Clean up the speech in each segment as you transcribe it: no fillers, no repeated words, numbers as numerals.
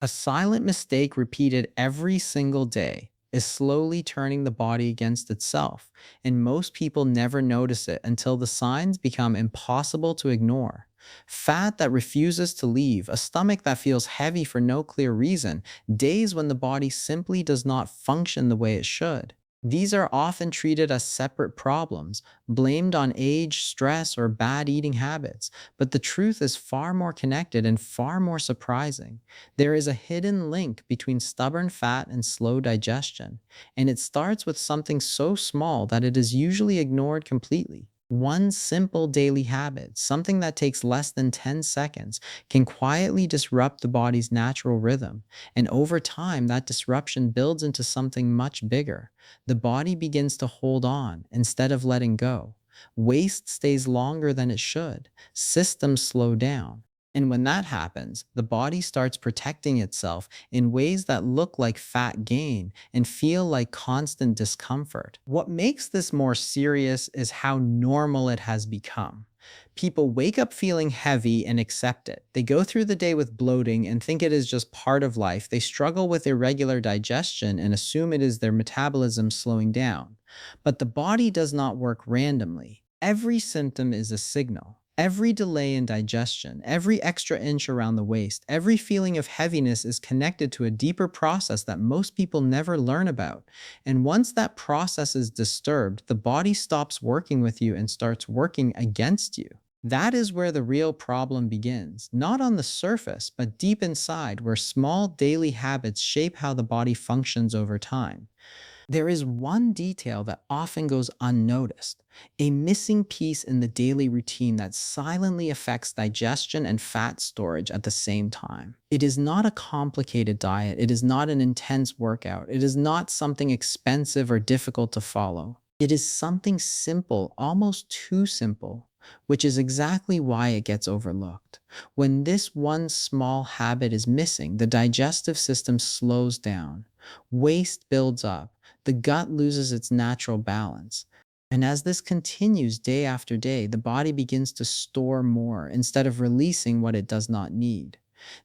A silent mistake repeated every single day is slowly turning the body against itself, and most people never notice it until the signs become impossible to ignore. Fat that refuses to leave, a stomach that feels heavy for no clear reason, days when the body simply does not function the way it should. These are often treated as separate problems, blamed on age, stress, or bad eating habits. But the truth is far more connected and far more surprising. There is a hidden link between stubborn fat and slow digestion, and it starts with something so small that it is usually ignored completely. One simple daily habit, something that takes less than 10 seconds, can quietly disrupt the body's natural rhythm. And over time, that disruption builds into something much bigger. The body begins to hold on instead of letting go. Waste stays longer than it should. Systems slow down. And when that happens, the body starts protecting itself in ways that look like fat gain and feel like constant discomfort. What makes this more serious is how normal it has become. People wake up feeling heavy and accept it. They go through the day with bloating and think it is just part of life. They struggle with irregular digestion and assume it is their metabolism slowing down. But the body does not work randomly. Every symptom is a signal. Every delay in digestion, every extra inch around the waist, every feeling of heaviness is connected to a deeper process that most people never learn about. And once that process is disturbed, the body stops working with you and starts working against you. That is where the real problem begins, not on the surface, but deep inside, where small daily habits shape how the body functions over time. There is one detail that often goes unnoticed, a missing piece in the daily routine that silently affects digestion and fat storage at the same time. It is not a complicated diet, it is not an intense workout, it is not something expensive or difficult to follow. It is something simple, almost too simple, which is exactly why it gets overlooked. When this one small habit is missing, the digestive system slows down, waste builds up, the gut loses its natural balance. And as this continues day after day, the body begins to store more instead of releasing what it does not need.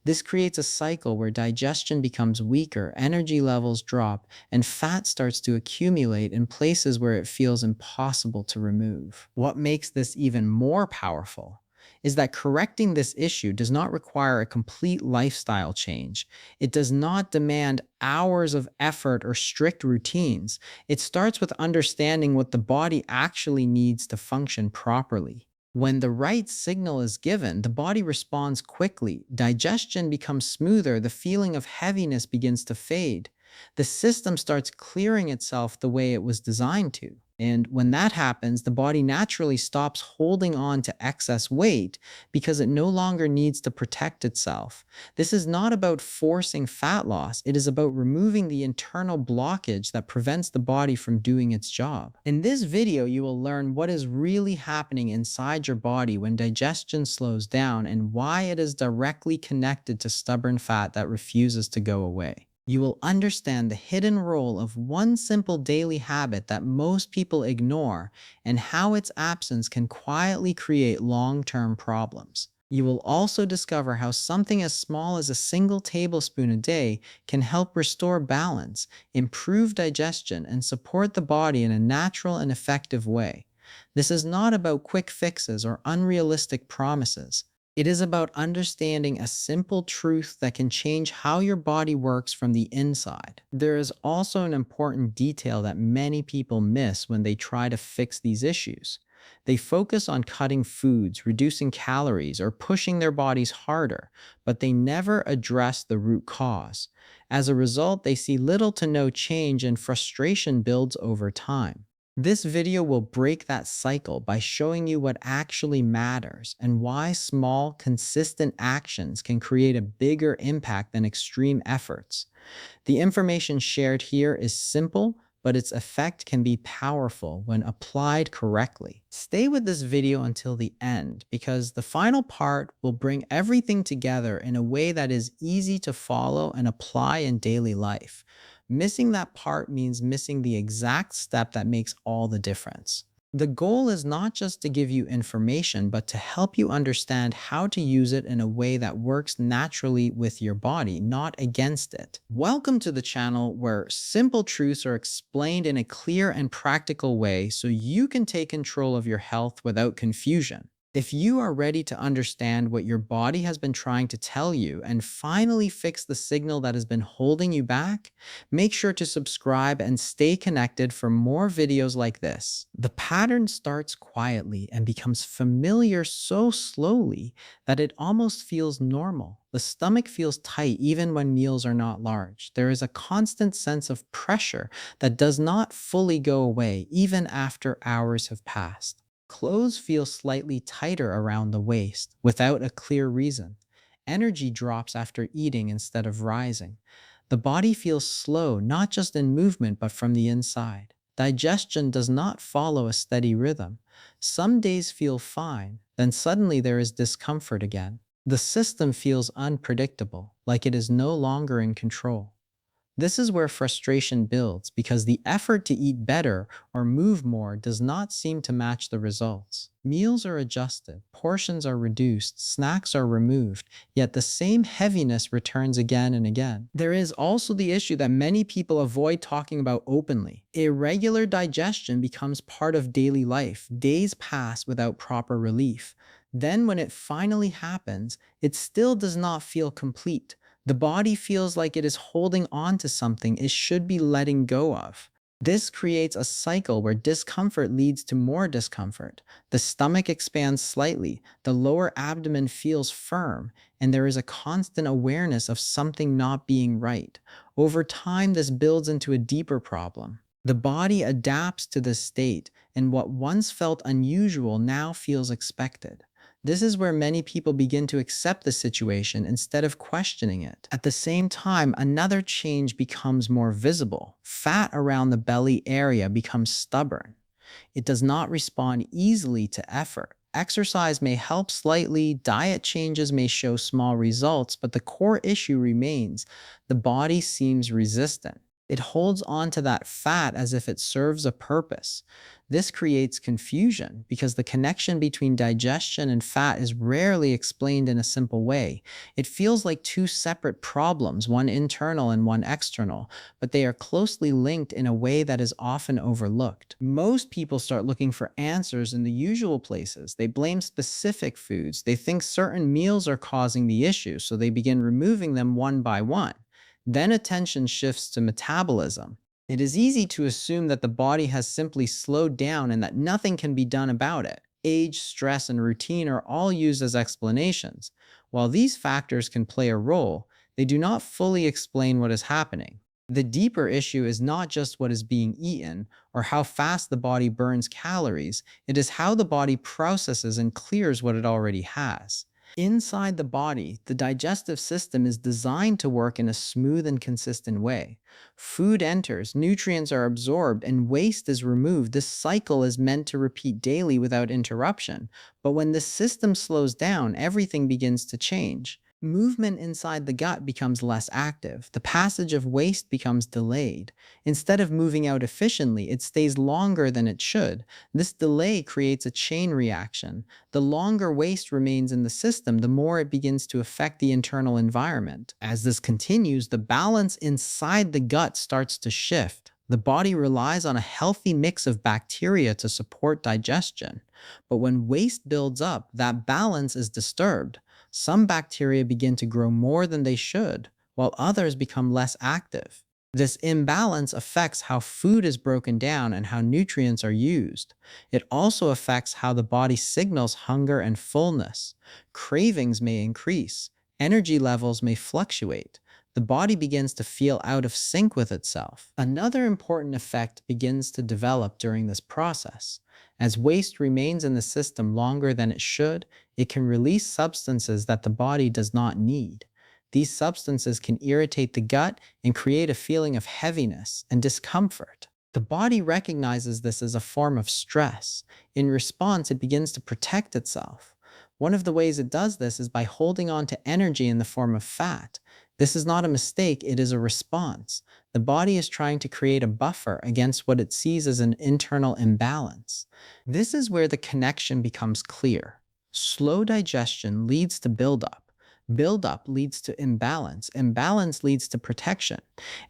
This creates a cycle where digestion becomes weaker, energy levels drop, and fat starts to accumulate in places where it feels impossible to remove. What makes this even more powerful is that correcting this issue does not require a complete lifestyle change. It does not demand hours of effort or strict routines. It starts with understanding what the body actually needs to function properly. When the right signal is given, the body responds quickly. Digestion becomes smoother, the feeling of heaviness begins to fade. The system starts clearing itself the way it was designed to. And when that happens, the body naturally stops holding on to excess weight because it no longer needs to protect itself. This is not about forcing fat loss, it is about removing the internal blockage that prevents the body from doing its job. In this video, you will learn what is really happening inside your body when digestion slows down and why it is directly connected to stubborn fat that refuses to go away. You will understand the hidden role of one simple daily habit that most people ignore and how its absence can quietly create long-term problems. You will also discover how something as small as a single tablespoon a day can help restore balance, improve digestion, and support the body in a natural and effective way. This is not about quick fixes or unrealistic promises. It is about understanding a simple truth that can change how your body works from the inside. There is also an important detail that many people miss when they try to fix these issues. They focus on cutting foods, reducing calories, or pushing their bodies harder, but they never address the root cause. As a result, they see little to no change and frustration builds over time. This video will break that cycle by showing you what actually matters and why small, consistent actions can create a bigger impact than extreme efforts. The information shared here is simple, but its effect can be powerful when applied correctly. Stay with this video until the end because the final part will bring everything together in a way that is easy to follow and apply in daily life. Missing that part means missing the exact step that makes all the difference. The goal is not just to give you information, but to help you understand how to use it in a way that works naturally with your body, not against it. Welcome to the channel where simple truths are explained in a clear and practical way so you can take control of your health without confusion. If you are ready to understand what your body has been trying to tell you and finally fix the signal that has been holding you back, make sure to subscribe and stay connected for more videos like this. The pattern starts quietly and becomes familiar so slowly that it almost feels normal. The stomach feels tight even when meals are not large. There is a constant sense of pressure that does not fully go away even after hours have passed. Clothes feel slightly tighter around the waist without a clear reason. Energy drops after eating instead of rising. The body feels slow, not just in movement, but from the inside. Digestion does not follow a steady rhythm. Some days feel fine, then suddenly there is discomfort again. The system feels unpredictable, like it is no longer in control. This is where frustration builds because the effort to eat better or move more does not seem to match the results. Meals are adjusted, portions are reduced, snacks are removed, yet the same heaviness returns again and again. There is also the issue that many people avoid talking about openly. Irregular digestion becomes part of daily life. Days pass without proper relief. Then, when it finally happens, it still does not feel complete. The body feels like it is holding on to something it should be letting go of. This creates a cycle where discomfort leads to more discomfort. The stomach expands slightly, the lower abdomen feels firm, and there is a constant awareness of something not being right. Over time, this builds into a deeper problem. The body adapts to this state, and what once felt unusual now feels expected. This is where many people begin to accept the situation instead of questioning it. At the same time, another change becomes more visible. Fat around the belly area becomes stubborn. It does not respond easily to effort. Exercise may help slightly, diet changes may show small results, but the core issue remains. The body seems resistant. It holds on to that fat as if it serves a purpose. This creates confusion because the connection between digestion and fat is rarely explained in a simple way. It feels like two separate problems, one internal and one external, but they are closely linked in a way that is often overlooked. Most people start looking for answers in the usual places. They blame specific foods. They think certain meals are causing the issue, so they begin removing them one by one. Then attention shifts to metabolism. It is easy to assume that the body has simply slowed down and that nothing can be done about it. Age, stress, and routine are all used as explanations. While these factors can play a role, they do not fully explain what is happening. The deeper issue is not just what is being eaten or how fast the body burns calories, it is how the body processes and clears what it already has. Inside the body, the digestive system is designed to work in a smooth and consistent way. Food enters, nutrients are absorbed, and waste is removed. This cycle is meant to repeat daily without interruption. But when the system slows down, everything begins to change. Movement inside the gut becomes less active. The passage of waste becomes delayed. Instead of moving out efficiently, it stays longer than it should. This delay creates a chain reaction. The longer waste remains in the system, the more it begins to affect the internal environment. As this continues, the balance inside the gut starts to shift. The body relies on a healthy mix of bacteria to support digestion. But when waste builds up, that balance is disturbed. Some bacteria begin to grow more than they should, while others become less active. This imbalance affects how food is broken down and how nutrients are used. It also affects how the body signals hunger and fullness. Cravings may increase. Energy levels may fluctuate. The body begins to feel out of sync with itself. Another important effect begins to develop during this process. As waste remains in the system longer than it should, it can release substances that the body does not need. These substances can irritate the gut and create a feeling of heaviness and discomfort. The body recognizes this as a form of stress. In response, it begins to protect itself. One of the ways it does this is by holding on to energy in the form of fat. This is not a mistake, it is a response. The body is trying to create a buffer against what it sees as an internal imbalance. This is where the connection becomes clear. Slow digestion leads to buildup. Buildup leads to imbalance. Imbalance leads to protection.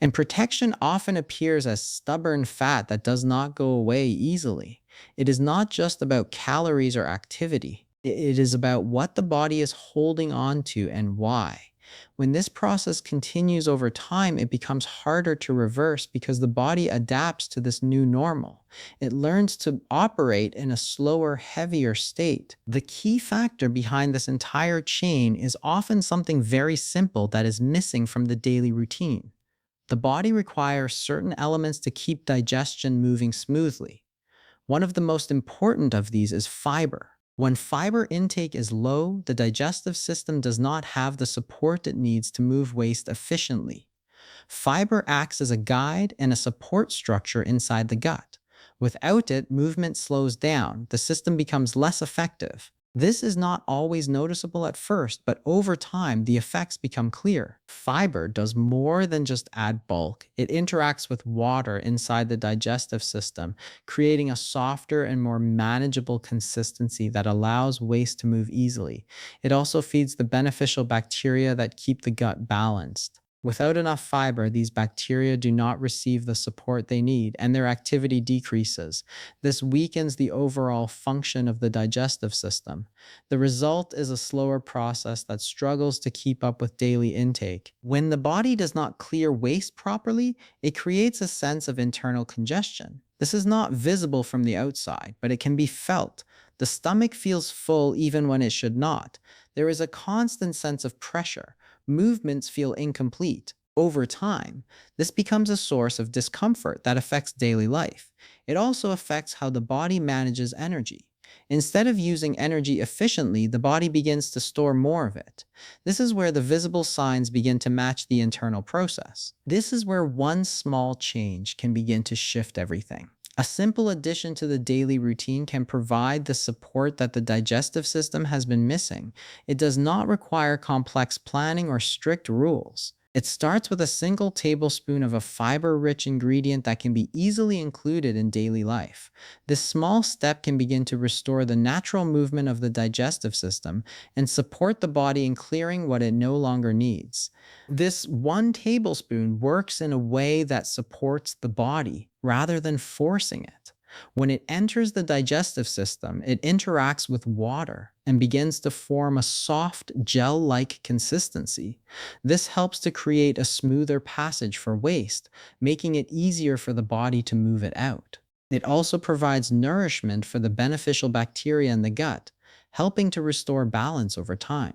And protection often appears as stubborn fat that does not go away easily. It is not just about calories or activity. It is about what the body is holding on to and why. When this process continues over time, it becomes harder to reverse because the body adapts to this new normal. It learns to operate in a slower, heavier state. The key factor behind this entire chain is often something very simple that is missing from the daily routine. The body requires certain elements to keep digestion moving smoothly. One of the most important of these is fiber. When fiber intake is low, the digestive system does not have the support it needs to move waste efficiently. Fiber acts as a guide and a support structure inside the gut. Without it, movement slows down, the system becomes less effective. This is not always noticeable at first, but over time, the effects become clear. Fiber does more than just add bulk. It interacts with water inside the digestive system, creating a softer and more manageable consistency that allows waste to move easily. It also feeds the beneficial bacteria that keep the gut balanced. Without enough fiber, these bacteria do not receive the support they need and their activity decreases. This weakens the overall function of the digestive system. The result is a slower process that struggles to keep up with daily intake. When the body does not clear waste properly, it creates a sense of internal congestion. This is not visible from the outside, but it can be felt. The stomach feels full even when it should not. There is a constant sense of pressure. Movements feel incomplete. Over time, this becomes a source of discomfort that affects daily life. It also affects how the body manages energy. Instead of using energy efficiently, the body begins to store more of it. This is where the visible signs begin to match the internal process. This is where one small change can begin to shift everything. A simple addition to the daily routine can provide the support that the digestive system has been missing. It does not require complex planning or strict rules. It starts with a single tablespoon of a fiber-rich ingredient that can be easily included in daily life. This small step can begin to restore the natural movement of the digestive system and support the body in clearing what it no longer needs. This 1 tablespoon works in a way that supports the body rather than forcing it. When it enters the digestive system, it interacts with water and begins to form a soft, gel like consistency. This helps to create a smoother passage for waste, making it easier for the body to move it out. It also provides nourishment for the beneficial bacteria in the gut, helping to restore balance over time.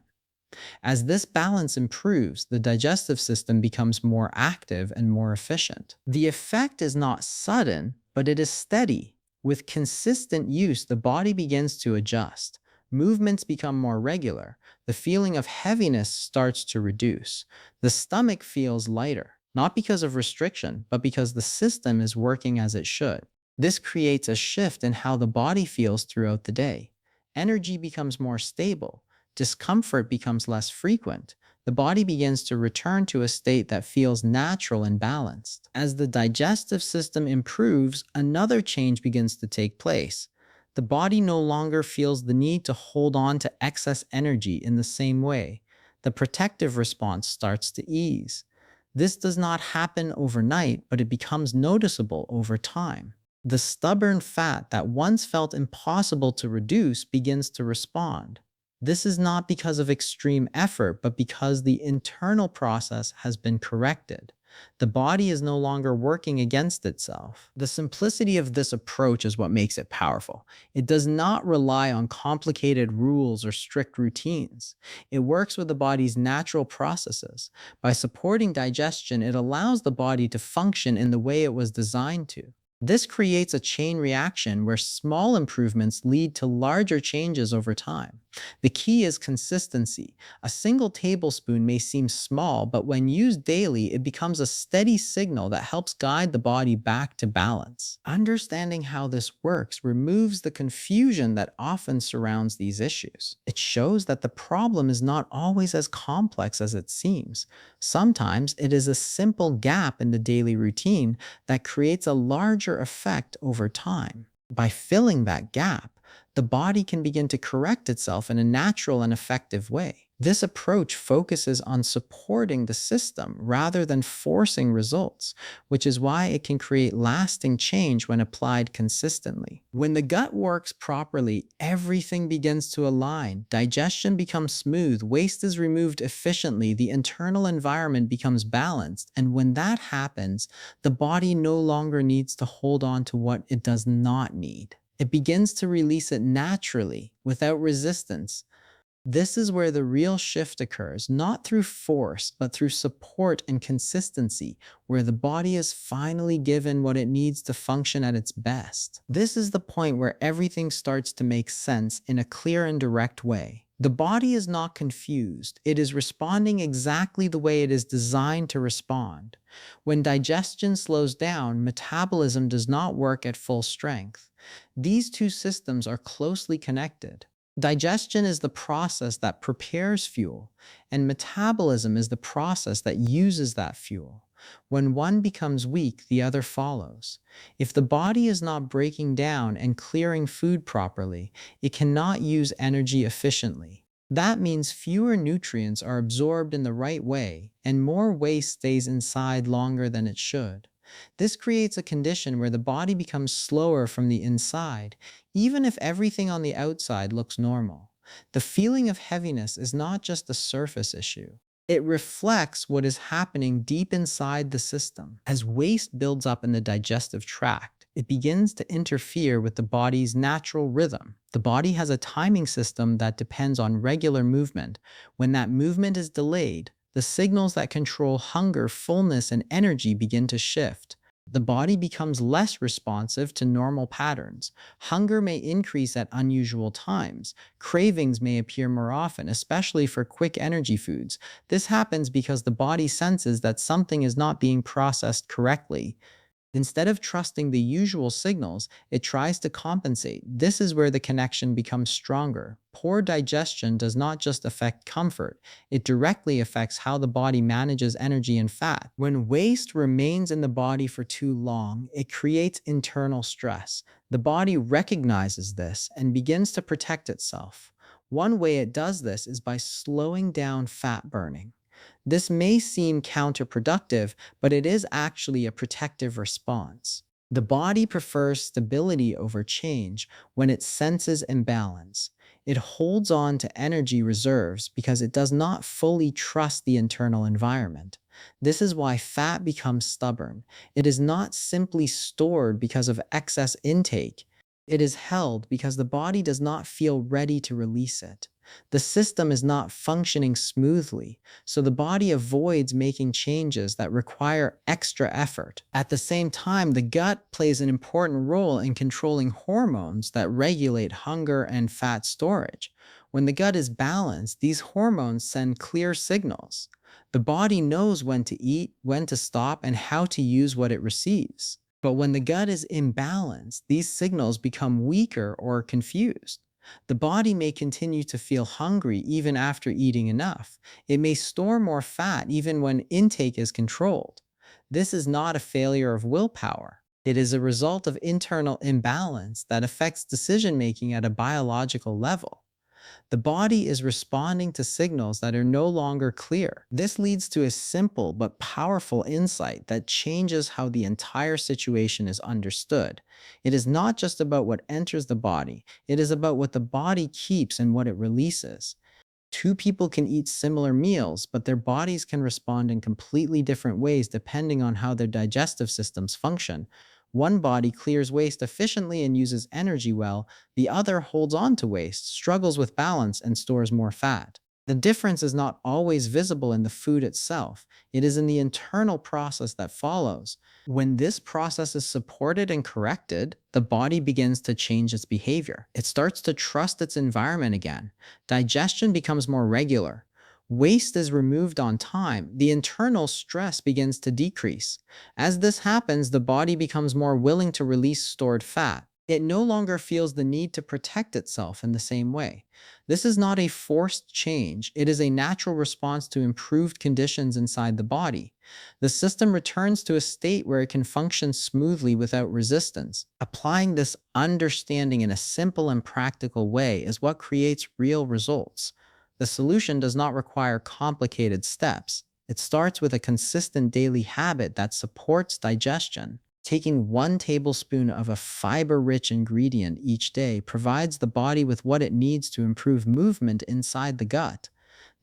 As this balance improves, the digestive system becomes more active and more efficient. The effect is not sudden, but it is steady. With consistent use, the body begins to adjust. Movements become more regular. The feeling of heaviness starts to reduce. The stomach feels lighter, not because of restriction, but because the system is working as it should. This creates a shift in how the body feels throughout the day. Energy becomes more stable. Discomfort becomes less frequent. The body begins to return to a state that feels natural and balanced. As the digestive system improves, another change begins to take place. The body no longer feels the need to hold on to excess energy in the same way. The protective response starts to ease. This does not happen overnight, but it becomes noticeable over time. The stubborn fat that once felt impossible to reduce begins to respond. This is not because of extreme effort, but because the internal process has been corrected. The body is no longer working against itself. The simplicity of this approach is what makes it powerful. It does not rely on complicated rules or strict routines. It works with the body's natural processes. By supporting digestion, it allows the body to function in the way it was designed to. This creates a chain reaction where small improvements lead to larger changes over time. The key is consistency. A single tablespoon may seem small, but when used daily, it becomes a steady signal that helps guide the body back to balance. Understanding how this works removes the confusion that often surrounds these issues. It shows that the problem is not always as complex as it seems. Sometimes it is a simple gap in the daily routine that creates a larger effect over time. By filling that gap, the body can begin to correct itself in a natural and effective way. This approach focuses on supporting the system rather than forcing results, which is why it can create lasting change when applied consistently. When the gut works properly, everything begins to align. Digestion becomes smooth, waste is removed efficiently, the internal environment becomes balanced, and when that happens, the body no longer needs to hold on to what it does not need. It begins to release it naturally, without resistance. This is where the real shift occurs, not through force, but through support and consistency, where the body is finally given what it needs to function at its best. This is the point where everything starts to make sense in a clear and direct way. The body is not confused. It is responding exactly the way it is designed to respond. When digestion slows down, metabolism does not work at full strength. These two systems are closely connected. Digestion is the process that prepares fuel, and metabolism is the process that uses that fuel. When one becomes weak, the other follows. If the body is not breaking down and clearing food properly, it cannot use energy efficiently. That means fewer nutrients are absorbed in the right way, and more waste stays inside longer than it should. This creates a condition where the body becomes slower from the inside, even if everything on the outside looks normal. The feeling of heaviness is not just a surface issue. It reflects what is happening deep inside the system. As waste builds up in the digestive tract, it begins to interfere with the body's natural rhythm. The body has a timing system that depends on regular movement. When that movement is delayed, the signals that control hunger, fullness, and energy begin to shift. The body becomes less responsive to normal patterns. Hunger may increase at unusual times. Cravings may appear more often, especially for quick energy foods. This happens because the body senses that something is not being processed correctly. Instead of trusting the usual signals, it tries to compensate. This is where the connection becomes stronger. Poor digestion does not just affect comfort, it directly affects how the body manages energy and fat. When waste remains in the body for too long, it creates internal stress. The body recognizes this and begins to protect itself. One way it does this is by slowing down fat burning. This may seem counterproductive, but it is actually a protective response. The body prefers stability over change when it senses imbalance. It holds on to energy reserves because it does not fully trust the internal environment. This is why fat becomes stubborn. It is not simply stored because of excess intake. It is held because the body does not feel ready to release it. The system is not functioning smoothly, so the body avoids making changes that require extra effort. At the same time, the gut plays an important role in controlling hormones that regulate hunger and fat storage. When the gut is balanced, these hormones send clear signals. The body knows when to eat, when to stop, and how to use what it receives. But when the gut is imbalanced, these signals become weaker or confused. The body may continue to feel hungry even after eating enough. It may store more fat even when intake is controlled. This is not a failure of willpower. It is a result of internal imbalance that affects decision making at a biological level. The body is responding to signals that are no longer clear. This leads to a simple but powerful insight that changes how the entire situation is understood. It is not just about what enters the body, it is about what the body keeps and what it releases. Two people can eat similar meals, but their bodies can respond in completely different ways depending on how their digestive systems function. One body clears waste efficiently and uses energy well, the other holds on to waste, struggles with balance, and stores more fat. The difference is not always visible in the food itself, it is in the internal process that follows. When this process is supported and corrected, the body begins to change its behavior. It starts to trust its environment again. Digestion becomes more regular. Waste is removed on time. The internal stress begins to decrease. As this happens, the body becomes more willing to release stored fat. It no longer feels the need to protect itself in the same way. This is not a forced change, it is a natural response to improved conditions inside the body. The system returns to a state where it can function smoothly without resistance. Applying this understanding in a simple and practical way is what creates real results. The solution does not require complicated steps. It starts with a consistent daily habit that supports digestion. Taking 1 tablespoon of a fiber rich ingredient each day provides the body with what it needs to improve movement inside the gut.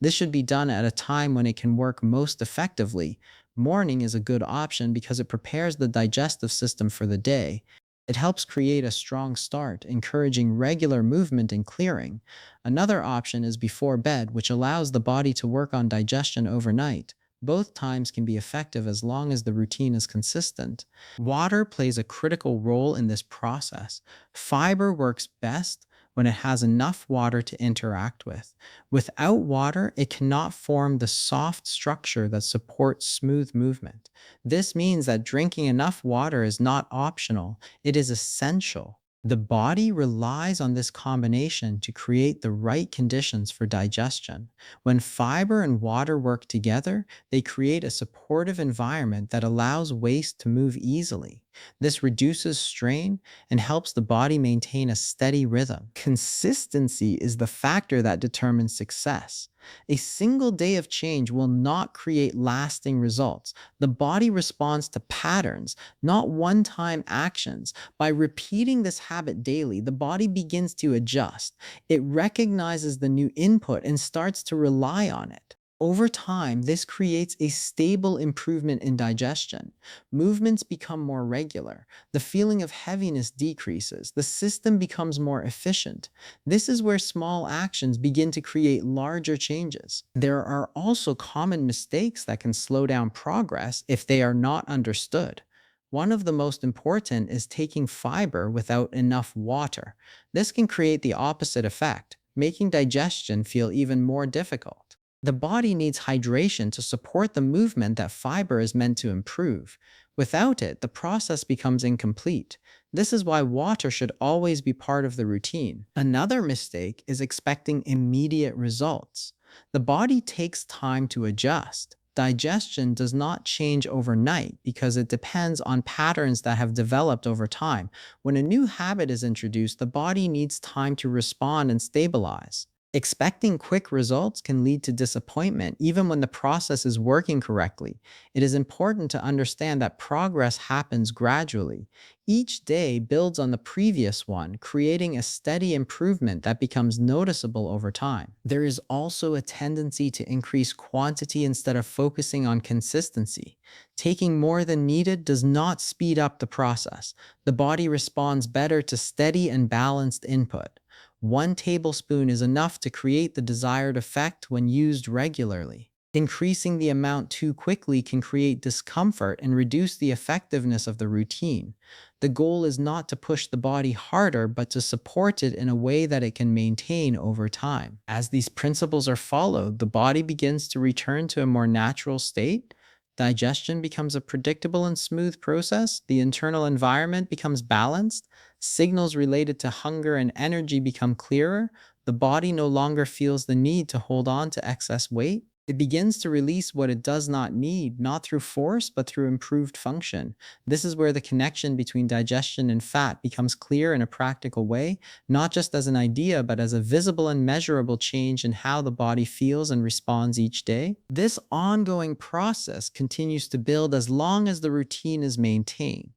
This should be done at a time when it can work most effectively. Morning is a good option because it prepares the digestive system for the day. It helps create a strong start, encouraging regular movement and clearing. Another option is before bed, which allows the body to work on digestion overnight. Both times can be effective as long as the routine is consistent. Water plays a critical role in this process. Fiber works best when it has enough water to interact with. Without water, it cannot form the soft structure that supports smooth movement. This means that drinking enough water is not optional, it is essential. The body relies on this combination to create the right conditions for digestion. When fiber and water work together, they create a supportive environment that allows waste to move easily. This reduces strain and helps the body maintain a steady rhythm. Consistency is the factor that determines success. A single day of change will not create lasting results. The body responds to patterns, not one time actions. By repeating this habit daily, the body begins to adjust. It recognizes the new input and starts to rely on it. Over time, this creates a stable improvement in digestion. Movements become more regular. The feeling of heaviness decreases. The system becomes more efficient. This is where small actions begin to create larger changes. There are also common mistakes that can slow down progress if they are not understood. One of the most important is taking fiber without enough water. This can create the opposite effect, making digestion feel even more difficult. The body needs hydration to support the movement that fiber is meant to improve. Without it, the process becomes incomplete. This is why water should always be part of the routine. Another mistake is expecting immediate results. The body takes time to adjust. Digestion does not change overnight because it depends on patterns that have developed over time. When a new habit is introduced, the body needs time to respond and stabilize. Expecting quick results can lead to disappointment even when the process is working correctly. It is important to understand that progress happens gradually. Each day builds on the previous one, creating a steady improvement that becomes noticeable over time. There is also a tendency to increase quantity instead of focusing on consistency. Taking more than needed does not speed up the process. The body responds better to steady and balanced input. 1 tablespoon is enough to create the desired effect when used regularly. Increasing the amount too quickly can create discomfort and reduce the effectiveness of the routine. The goal is not to push the body harder, but to support it in a way that it can maintain over time. As these principles are followed, the body begins to return to a more natural state. Digestion becomes a predictable and smooth process. The internal environment becomes balanced. Signals related to hunger and energy become clearer. The body no longer feels the need to hold on to excess weight. It begins to release what it does not need, not through force, but through improved function. This is where the connection between digestion and fat becomes clear in a practical way, not just as an idea, but as a visible and measurable change in how the body feels and responds each day. This ongoing process continues to build as long as the routine is maintained.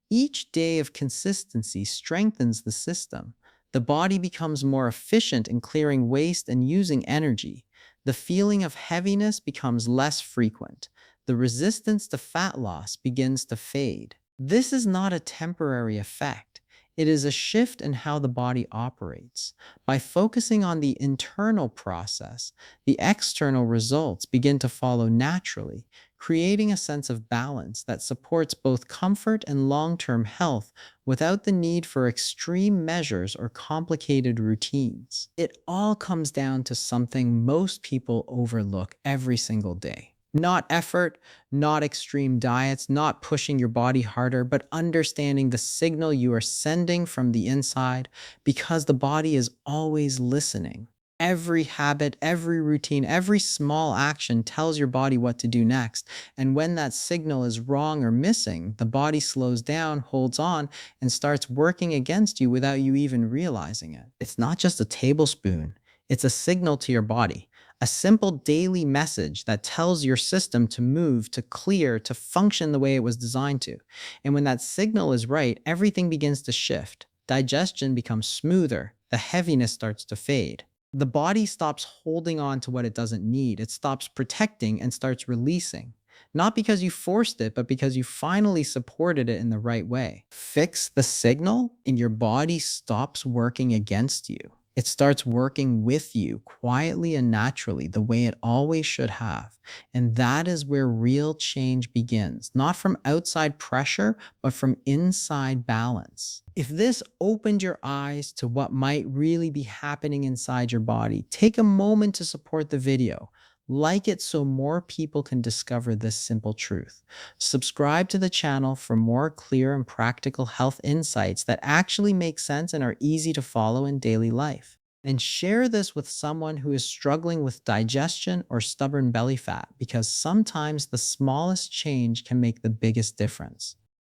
Each day of consistency strengthens the system. The body becomes more efficient in clearing waste and using energy. The feeling of heaviness becomes less frequent. The resistance to fat loss begins to fade. This is not a temporary effect. It is a shift in how the body operates. By focusing on the internal process, the external results begin to follow naturally, creating a sense of balance that supports both comfort and long term health without the need for extreme measures or complicated routines. It all comes down to something most people overlook every single day. Not effort, not extreme diets, not pushing your body harder, but understanding the signal you are sending from the inside because the body is always listening. Every habit, every routine, every small action tells your body what to do next. And when that signal is wrong or missing, the body slows down, holds on, and starts working against you without you even realizing it. It's not just a tablespoon, it's a signal to your body, a simple daily message that tells your system to move, to clear, to function the way it was designed to. And when that signal is right, everything begins to shift. Digestion becomes smoother, the heaviness starts to fade. The body stops holding on to what it doesn't need. It stops protecting and starts releasing. Not because you forced it, but because you finally supported it in the right way. Fix the signal, and your body stops working against you. It starts working with you quietly and naturally, the way it always should have. And that is where real change begins, not from outside pressure, but from inside balance. If this opened your eyes to what might really be happening inside your body, take a moment to support the video. Like it so more people can discover this simple truth. Subscribe to the channel for more clear and practical health insights that actually make sense and are easy to follow in daily life. And share this with someone who is struggling with digestion or stubborn belly fat because sometimes the smallest change can make the biggest difference.